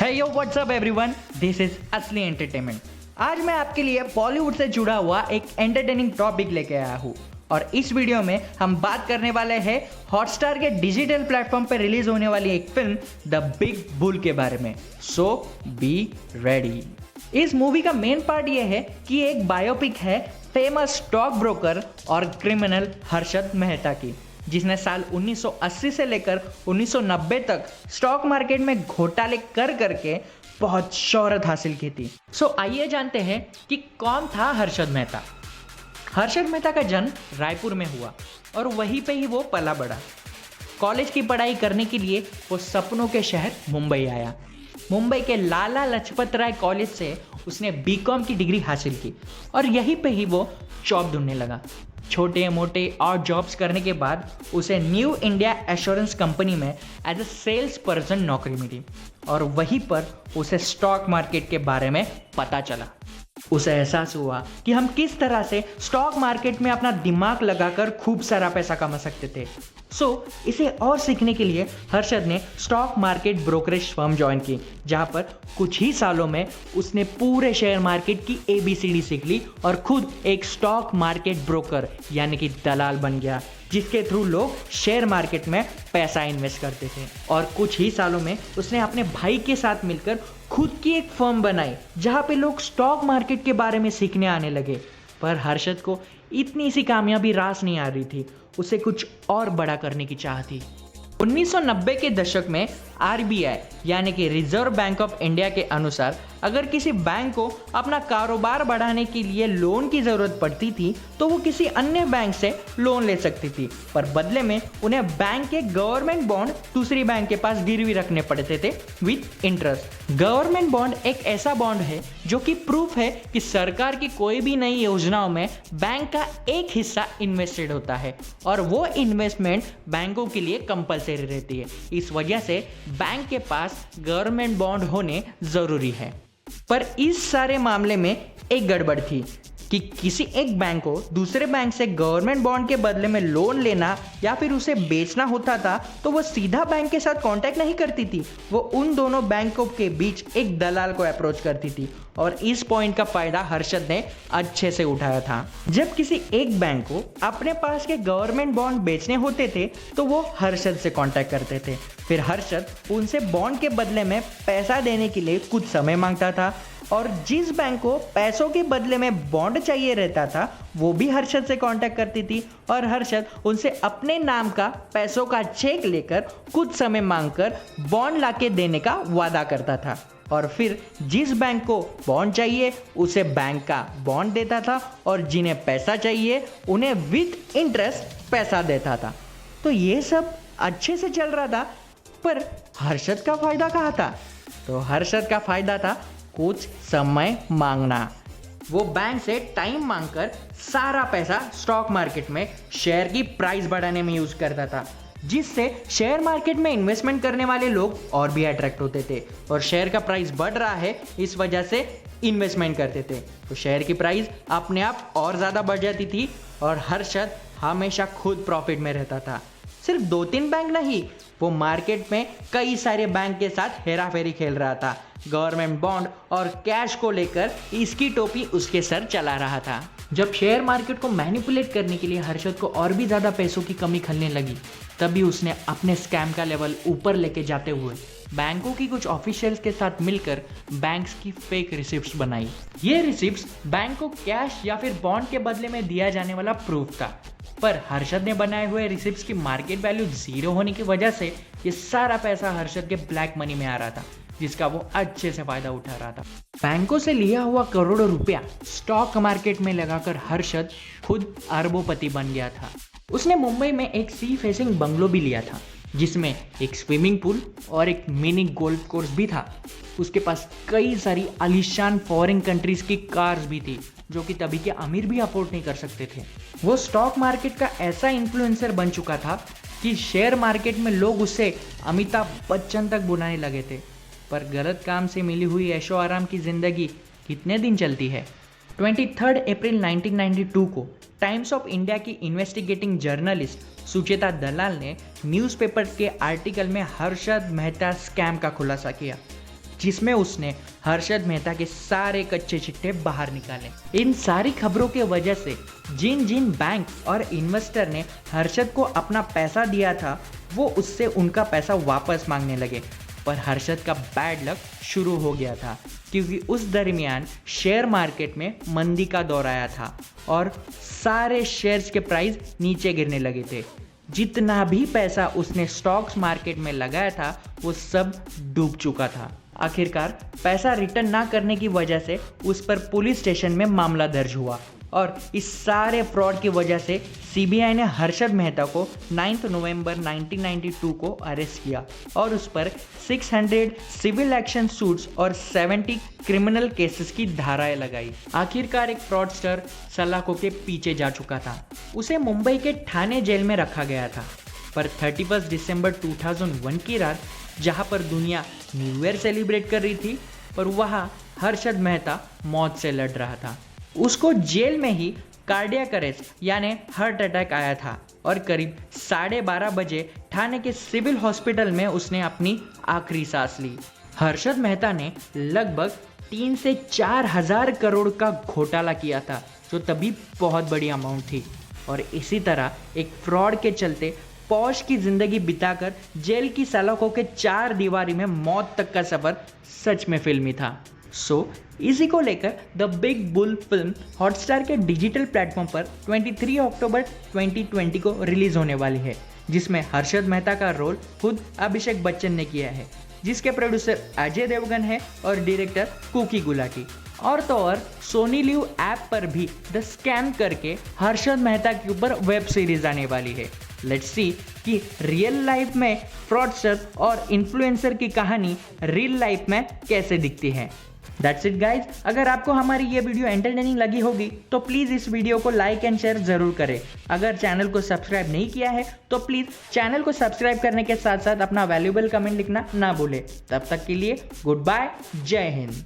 Hey yo WhatsApp everyone, this is असली entertainment. आज मैं आपके लिए बॉलीवुड से जुड़ा हुआ एक एंटरटेनिंग टॉपिक लेके आया हूँ और इस वीडियो में हम बात करने वाले हैं हॉटस्टार के डिजिटल प्लेटफॉर्म पर रिलीज होने वाली एक फिल्म द बिग बुल के बारे में। सो बी रेडी। इस मूवी का मेन पार्ट ये है कि एक बायोपिक है फेमस स्टॉक ब्रोकर और क्रिमिनल हर्षद मेहता की, जिसने साल 1980 से लेकर 1990 तक स्टॉक मार्केट में घोटाले कर करके बहुत शोहरत हासिल की थी। सो आइए जानते हैं कि कौन था हर्षद मेहता। हर्षद मेहता का जन्म रायपुर में हुआ और वहीं पे ही वो पला बढ़ा। कॉलेज की पढ़ाई करने के लिए वो सपनों के शहर मुंबई आया। मुंबई के लाला लजपत राय कॉलेज से उसने बीकॉम की डिग्री हासिल की और यहीं पे ही वो जॉब ढूंढने लगा। छोटे मोटे और जॉब्स करने के बाद उसे न्यू इंडिया एश्योरेंस कंपनी में एज ए सेल्स पर्सन नौकरी मिली और वहीं पर उसे स्टॉक मार्केट के बारे में पता चला। उसे एहसास हुआ कि हम किस तरह से स्टॉक मार्केट में अपना दिमाग लगाकर खूब सारा पैसा कमा सकते थे। इसे और सीखने के लिए हर्षद ने stock market brokerage firm join की, जहां पर कुछ ही सालों में उसने पूरे शेयर मार्केट की ABCD सीख ली और खुद एक स्टॉक मार्केट ब्रोकर यानी कि दलाल बन गया, जिसके थ्रू लोग शेयर मार्केट में पैसा इन्वेस्ट करते थे। और कुछ ही सालों में उसने अपने भाई के साथ मिलकर खुद की एक फर्म बनाई, जहां पे लोग स्टॉक मार्केट के बारे में सीखने आने लगे। पर हर्षद को इतनी सी कामयाबी रास नहीं आ रही थी, उसे कुछ और बड़ा करने की चाह थी। 1990 के दशक में RBI यानी कि रिजर्व बैंक ऑफ इंडिया के अनुसार अगर किसी बैंक को अपना कारोबार बढ़ाने के लिए लोन की ज़रूरत पड़ती थी तो वो किसी अन्य बैंक से लोन ले सकती थी, पर बदले में उन्हें बैंक के गवर्नमेंट बॉन्ड दूसरी बैंक के पास गिरवी रखने पड़ते थे विथ इंटरेस्ट। गवर्नमेंट बॉन्ड एक ऐसा बॉन्ड है जो कि प्रूफ है कि सरकार की कोई भी नई योजनाओं में बैंक का एक हिस्सा इन्वेस्टेड होता है और वो इन्वेस्टमेंट बैंकों के लिए कंपलसरी रहती है। इस वजह से बैंक के पास गवर्नमेंट बॉन्ड होने जरूरी है। पर इस सारे मामले में एक गड़बड़ थी कि किसी एक बैंक को दूसरे बैंक से गवर्नमेंट बॉन्ड के बदले में लोन लेना या फिर उसे बेचना होता था तो वो सीधा बैंक के साथ कांटेक्ट नहीं करती थी, वो उन दोनों बैंकों के बीच एक दलाल को अप्रोच करती थी और इस पॉइंट का फायदा हर्षद ने अच्छे से उठाया था। जब किसी एक बैंक को अपने पास के गवर्नमेंट बॉन्ड बेचने होते थे तो वो हर्षद से कांटेक्ट करते थे। फिर हर्षद उनसे बॉन्ड के बदले में पैसा देने के लिए कुछ समय मांगता था और जिस बैंक को पैसों के बदले में बॉन्ड चाहिए रहता था वो भी हर्षद से कांटेक्ट करती थी और हर्षद उनसे अपने नाम का पैसों का चेक लेकर कुछ समय मांगकर बॉन्ड लाके देने का वादा करता था और फिर जिस बैंक को बॉन्ड चाहिए उसे बैंक का बॉन्ड देता था और जिन्हें पैसा चाहिए उन्हें विथ इंटरेस्ट पैसा देता था। तो ये सब अच्छे से चल रहा था, पर हर्षद का फायदा कहाँ था? तो हर्षद का फायदा था कुछ समय मांगना। वो बैंक से टाइम मांगकर सारा पैसा स्टॉक मार्केट में शेयर की प्राइस बढ़ाने में यूज करता था, जिससे शेयर मार्केट में इन्वेस्टमेंट करने वाले लोग और भी अट्रैक्ट होते थे और शेयर का प्राइस बढ़ रहा है इस वजह से इन्वेस्टमेंट करते थे, तो शेयर की प्राइस अपने आप और ज़्यादा बढ़ जाती थी और हर्षद हमेशा खुद प्रॉफिट में रहता था। सिर्फ 2-3 बैंक नहीं, वो मार्केट में कई सारे बैंक के साथ हेरा फेरी खेल रहा था। गवर्नमेंट बॉन्ड और कैश को लेकर इसकी टोपी उसके सर चला रहा था। जब शेयर मार्केट को मैनिपुलेट करने के लिए हर्षद को और भी ज़्यादा पैसों की कमी खलने लगी, तभी उसने अपने स्कैम का लेवल ऊपर लेके जाते हुए बैंकों की कुछ ऑफिशियल्स के साथ मिलकर बैंक्स की फेक रिसिप्ट्स बनाई। ये रिसिप्ट्स बैंक को कैश या फिर बॉन्ड के बदले में दिया जाने वाला प्रूफ था, पर हर्षद ने बनाए हुए रिसिप्ट्स की मार्केट वैल्यू 0 होने की वजह से ये सारा पैसा हर्षद के ब्लैक मनी में आ रहा था, जिसका वो अच्छे से फायदा उठा रहा था। बैंकों से लिया हुआ करोड़ों रुपया स्टॉक मार्केट में लगाकर हर्षद खुद अरबोपति बन गया था। उसने मुंबई में एक सी फेसिंग बंगलो भी लिया था, जिसमें एक स्विमिंग पूल और एक मिनी गोल्फ कोर्स भी था। उसके पास कई सारी आलीशान फॉरेन कंट्रीज की कार्स भी थी, जो कि तभी के अमीर भी अफोर्ड नहीं कर सकते थे। वो स्टॉक मार्केट का ऐसा इन्फ्लुएंसर बन चुका था कि शेयर मार्केट में लोग उसे अमिताभ बच्चन तक बुलाने लगे थे। पर गलत काम से मिली हुई ऐशो आराम की जिंदगी कितने दिन चलती है? 23 अप्रैल 1992 को टाइम्स ऑफ इंडिया की इन्वेस्टिगेटिंग जर्नलिस्ट सुचेता दलाल ने न्यूज़पेपर के आर्टिकल में हर्षद मेहता स्कैम का खुलासा किया। जिसमें उसने हर्षद मेहता के सारे कच्चे चिट्ठे बाहर निकाले। इन सारी खबरों के वजह से जिन जिन बैंक और इन्वेस्टर ने हर्षद को अपना पैसा दिया था वो उससे उनका पैसा वापस मांगने लगे। पर हर्षद का बैड लक शुरू हो गया था क्योंकि उस दरमियान शेयर मार्केट में मंदी का दौर आया था और सारे शेयर्स के प्राइस नीचे गिरने लगे थे। जितना भी पैसा उसने स्टॉक्स मार्केट में लगाया था वो सब डूब चुका था। आखिरकार पैसा रिटर्न ना करने की वजह से उस पर पुलिस स्टेशन में मामला दर्ज हुआ और इस सारे फ्रॉड की वजह से सीबीआई ने हर्षद मेहता को 9 नवंबर 1992 को अरेस्ट किया और उस पर 600 सिविल एक्शन सूट्स और 70 क्रिमिनल केसेस की धाराएं लगाई। आखिरकार एक फ्रॉडस्टर सलाखों के पीछे जा चुका था। उसे मुंबई के ठाणे जेल में रखा गया था। पर 31 दिसंबर 2001 की रात जहां पर दुनिया न्यू ईयर सेलिब्रेट कर रही थी पर वहां हर्षद मेहता मौत से लड़ रहा था। उसको जेल में ही कार्डियक अरेस्ट यानी हार्ट अटैक आया था और करीब 12:30 बजे ठाणे के सिविल हॉस्पिटल में उसने अपनी आखिरी सांस ली। हर्षद मेहता ने लगभग 3 से 4 हजार करोड़ का घोटाला किया था जो तभी बहुत बड़ी अमाउंट थी और इसी तरह एक फ्रॉड के चलते पौश की जिंदगी बिताकर जेल की सलाखों के 4 दीवारी में मौत तक का सफर सच में फिल्मी था। इसी को लेकर the big bull film Hotstar के डिजिटल प्लेटफॉर्म पर 23 अक्टूबर 2020 को रिलीज होने वाली है, जिसमें हर्षद मेहता का रोल खुद अभिषेक बच्चन ने किया है, जिसके प्रोड्यूसर अजय देवगन है और डायरेक्टर कुकी गुलाटी। और तो और सोनी लिव ऐप पर भी द स्कैम करके हर्षद मेहता के ऊपर वेब सीरीज आने वाली है। लेट्स सी कि रियल लाइफ में फ्रॉडस्टर और इन्फ्लुएंसर की कहानी रियल लाइफ में कैसे दिखती है। That's it guys. अगर आपको हमारी ये वीडियो एंटरटेनिंग लगी होगी तो प्लीज़ इस वीडियो को लाइक एंड शेयर ज़रूर करें। अगर चैनल को सब्सक्राइब नहीं किया है तो प्लीज़ चैनल को सब्सक्राइब करने के साथ साथ अपना वैल्यूएबल कमेंट लिखना ना भूलें। तब तक के लिए गुड बाय, जय हिंद।